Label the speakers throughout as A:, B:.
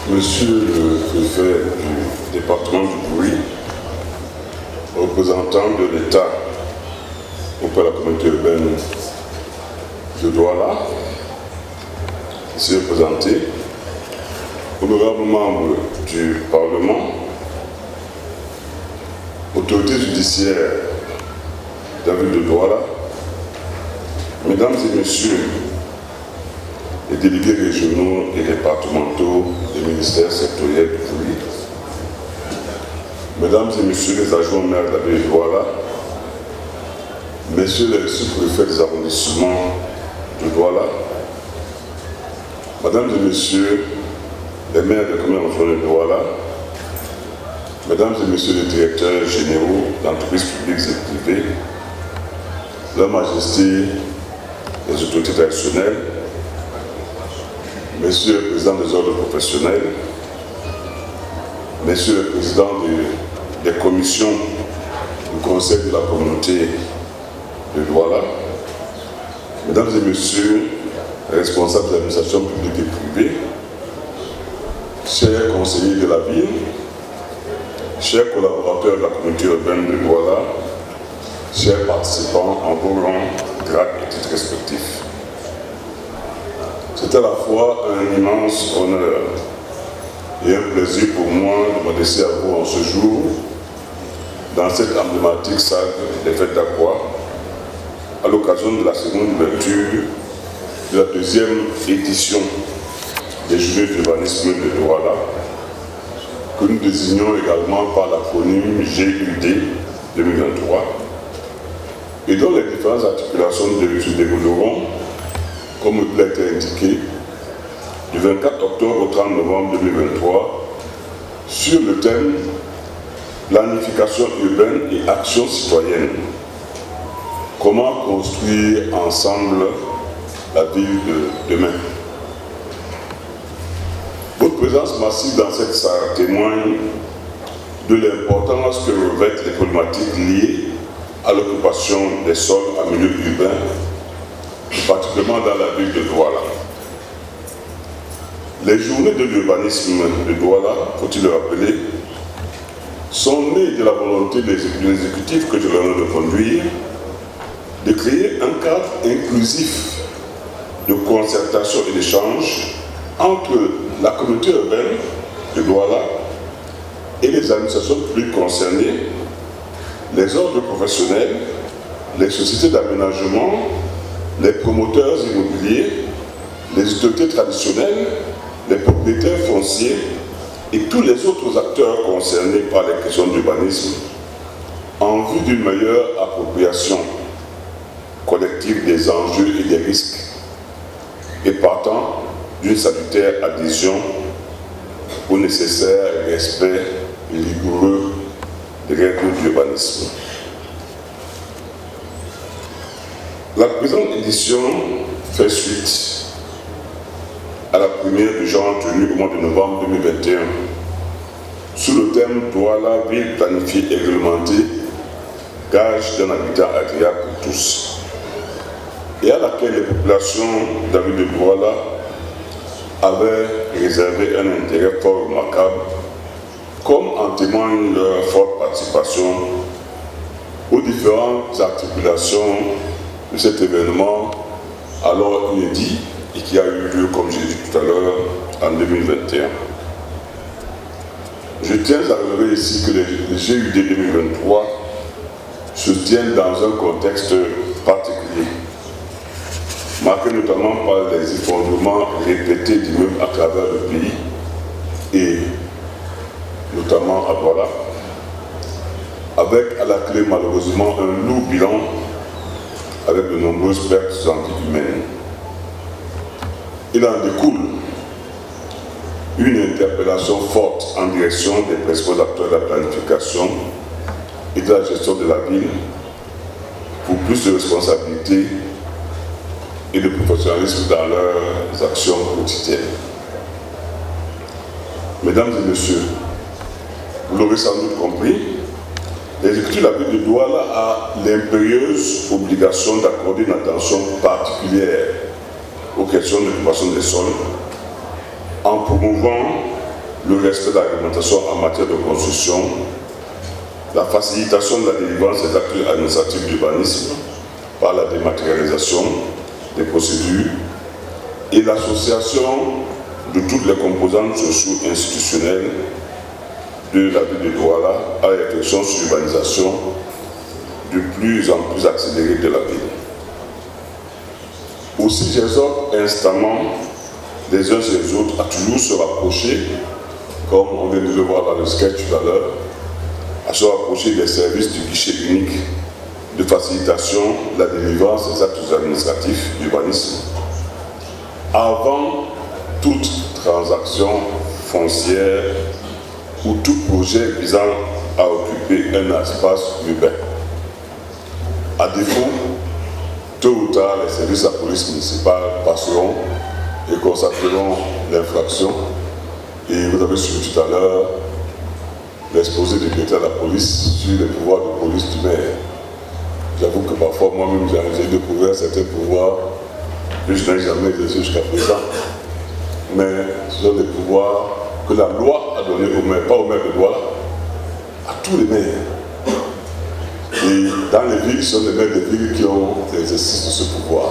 A: Monsieur le préfet du département du Bouri, représentant de l'État auprès de la communauté urbaine de Douala, ici représenté, honorables membres du Parlement, autorités judiciaires de la ville de Douala, mesdames et messieurs les délégués régionaux et départementaux des ministères sectoriels du Bouri, mesdames et messieurs les adjoints maires de la ville de Douala, messieurs les sous-préfets des arrondissements de Douala, mesdames et messieurs les maires des communes de Douala, mesdames et messieurs les directeurs généraux d'entreprises publiques et privées, Leur Majesté, les autorités traditionnelles, Messieurs les présidents des ordres professionnels, Messieurs les présidents des commissions du Conseil de la communauté de Douala, Mesdames et Messieurs les responsables de l'administration publique et privée, chers conseillers de la ville, chers collaborateurs de la communauté urbaine de Douala, chers participants en vos rangs, grades et titres respectifs. C'est à la fois un immense honneur et un plaisir pour moi de m'adresser à vous en ce jour, dans cette emblématique salle des Fêtes d'Aqua, à l'occasion de la seconde ouverture de la deuxième édition des Journées d'urbanisme de Douala, que nous désignons également par l'acronyme GUD 2023, et dont les différentes articulations se dérouleront, comme il a été indiqué, du 24 octobre au 30 novembre 2023, sur le thème planification urbaine et action citoyenne. Comment construire ensemble la ville de demain. Votre présence massive dans cette salle témoigne de l'importance que revêtent les problématiques liées à l'occupation des sols en milieu urbain, particulièrement dans la ville de Douala. Les journées de l'urbanisme de Douala, faut-il le rappeler, sont nées de la volonté de l'exécutif que je viens de conduire de créer un cadre inclusif de concertation et d'échange entre la communauté urbaine de Douala et les administrations publiques concernées, les ordres professionnels, les sociétés d'aménagement, les promoteurs immobiliers, les autorités traditionnelles, les propriétaires fonciers et tous les autres acteurs concernés par les questions d'urbanisme en vue d'une meilleure appropriation collective des enjeux et des risques et partant d'une salutaire adhésion au nécessaire respect rigoureux des règles d'urbanisme. La présente édition fait suite à la première du genre tenue au mois de novembre 2021 sous le thème Douala, ville planifiée et réglementée, gage d'un habitat agréable pour tous, et à laquelle les populations de la ville de Douala avaient réservé un intérêt fort remarquable, comme en témoigne leur forte participation aux différentes articulations de cet événement alors inédit et qui a eu lieu, comme j'ai dit tout à l'heure, en 2021. Je tiens à relever ici que les GUD 2023 se tiennent dans un contexte particulier, marqué notamment par les effondrements répétés d'immeubles à travers le pays et notamment à Douala, avec à la clé malheureusement un lourd bilan avec de nombreuses pertes en vie humaine. Il en découle une interpellation forte en direction des principaux acteurs de la planification et de la gestion de la ville pour plus de responsabilité et de professionnalisme dans leurs actions quotidiennes. Mesdames et messieurs, vous l'aurez sans doute compris, l'exécutif de la ville de Douala a l'impérieuse obligation d'accorder une attention particulière aux questions d'occupation des sols en promouvant le respect de la réglementation en matière de construction, la facilitation de la délivrance des actes administratifs d'urbanisme par la dématérialisation des procédures et l'association de toutes les composantes socio-institutionnelles de la ville de Douala à la réflexion sur l'urbanisation de plus en plus accélérée de la ville. Aussi, j'exhorte instamment les uns et les autres à toujours se rapprocher, comme on vient de le voir dans le sketch tout à l'heure, à se rapprocher des services du guichet unique de facilitation de la délivrance des actes administratifs d'urbanisme avant toute transaction foncière ou tout projet visant à occuper un espace urbain. À défaut, tôt ou tard, les services de la police municipale passeront et constateront l'infraction. Et vous avez suivi tout à l'heure l'exposé du directeur de la police sur les pouvoirs de police du maire. J'avoue que parfois, moi-même, j'ai découvert certains pouvoirs que je n'ai jamais exercés jusqu'à présent. Mais ce sont des pouvoirs que la loi a donnés aux maires, pas aux maires de Douala, à tous les maires. Et dans les villes, ce sont les maires des villes qui ont l'exercice de ce pouvoir.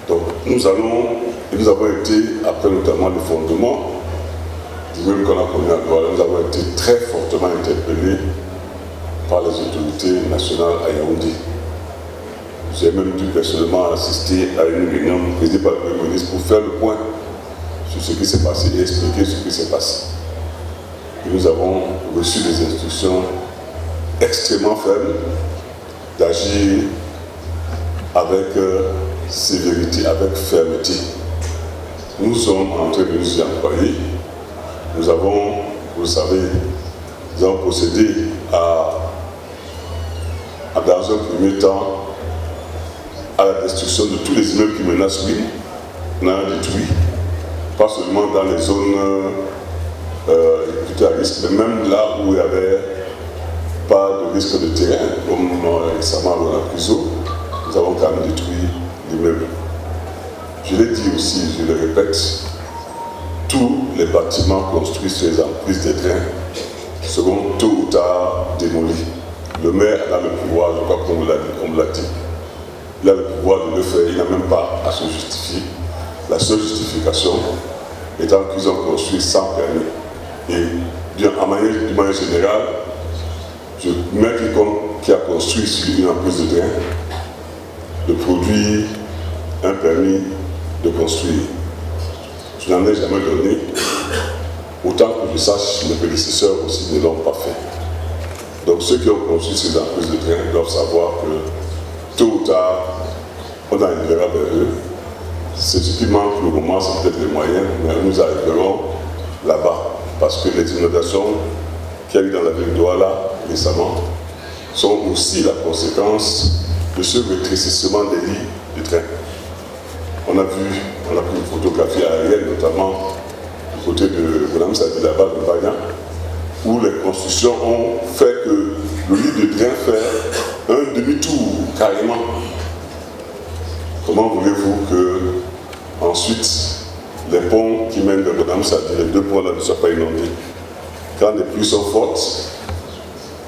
A: Donc nous avons été, après notamment le fondement, du même qu'on a connu à Douala, nous avons été très fortement interpellés par les autorités nationales à Yaoundé. J'ai même dû personnellement assister à une réunion présidée par le Premier ministre pour faire le point sur ce qui s'est passé et expliquer ce qui s'est passé. Et nous avons reçu des instructions extrêmement fermes d'agir avec sévérité, avec fermeté. Nous sommes en train de nous y employer. Nous avons, vous le savez, nous avons procédé dans un premier temps à la destruction de tous les immeubles qui menacent l'île. On en a détruit, pas seulement dans les zones plutôt à risque, mais même là où il n'y avait pas de risque de terrain, comme récemment dans la prison, nous avons quand même détruit l'immeuble. Je l'ai dit aussi, je le répète, tous les bâtiments construits sur les emprises des trains seront tôt ou tard démolis. Le maire a le pouvoir, je crois qu'on me l'a dit, il a le pouvoir de le faire, il n'a même pas à se justifier. La seule justification étant qu'ils ont construit sans permis. Et d'une manière générale, je mets quiconque qui a construit sur une emprise de train de produire un permis de construire. Je n'en ai jamais donné. Autant que je sache, mes prédécesseurs aussi ne l'ont pas fait. Donc ceux qui ont construit ces emprises de train doivent savoir que tôt ou tard, on arrivera vers eux. C'est ce qui manque pour le moment, c'est peut-être les moyens, mais nous arriverons là-bas. Parce que les inondations qu'il y a eu dans la ville de Douala récemment sont aussi la conséquence de ce rétrécissement des lits de train. On a pris une photographie aérienne, notamment du côté de Bonham Sadi là-bas, de Bagna, où les constructions ont fait que le lit de train fait un demi-tour carrément. Comment voulez-vous que ensuite les ponts qui mènent de Bonham Sadi, les deux ponts là ne soient pas inondés? Quand les pluies sont fortes,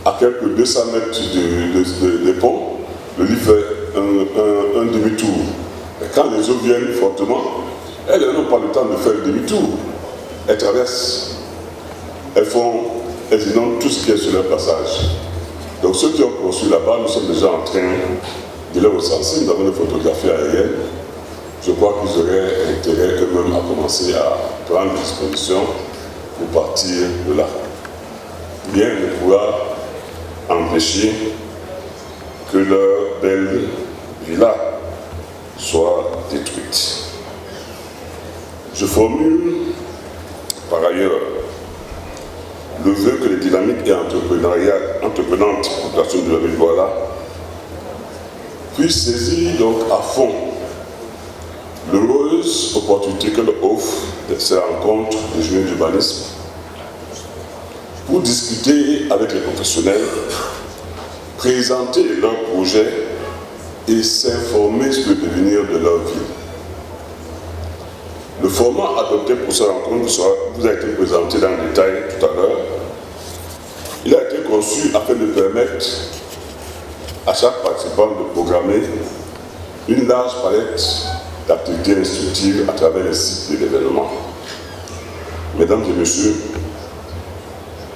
A: à quelques 200 mètres des ponts, le lit fait un demi-tour. Et quand les eaux viennent fortement, elles n'ont pas le temps de faire le demi-tour. Elles traversent. Elles inondent tout ce qui est sur leur passage. Donc ceux qui ont construit là-bas, nous sommes déjà en train de les recenser. Nous avons des photographies aériennes. Je crois qu'ils auraient intérêt eux-mêmes à commencer à prendre des dispositions pour partir de là. Rien ne pourra empêcher que leur belle villa soit détruite. Je formule par ailleurs le vœu que les dynamiques et entreprenantes populations de la ville de Douala puissent saisir donc à fond l'heureuse opportunité que leur offre ces rencontres de journée d'urbanisme pour discuter avec les professionnels, présenter leurs projets et s'informer sur le devenir de leur ville. Le format adopté pour cette rencontre vous a été présenté dans le détail tout à l'heure. Il a été conçu afin de permettre à chaque participant de programmer une large palette d'activités instructives à travers les sites de l'événement. Mesdames et messieurs,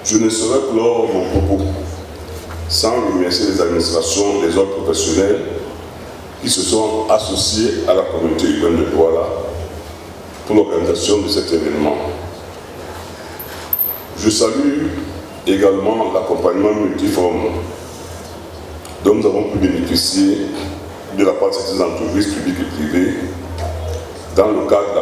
A: je ne saurais clore mon propos sans remercier les administrations, les autres professionnels qui se sont associés à la communauté urbaine de Douala pour l'organisation de cet événement. Je salue également l'accompagnement multiforme dont nous avons pu bénéficier de la part de ces entreprises publiques et privées dans le cadre de la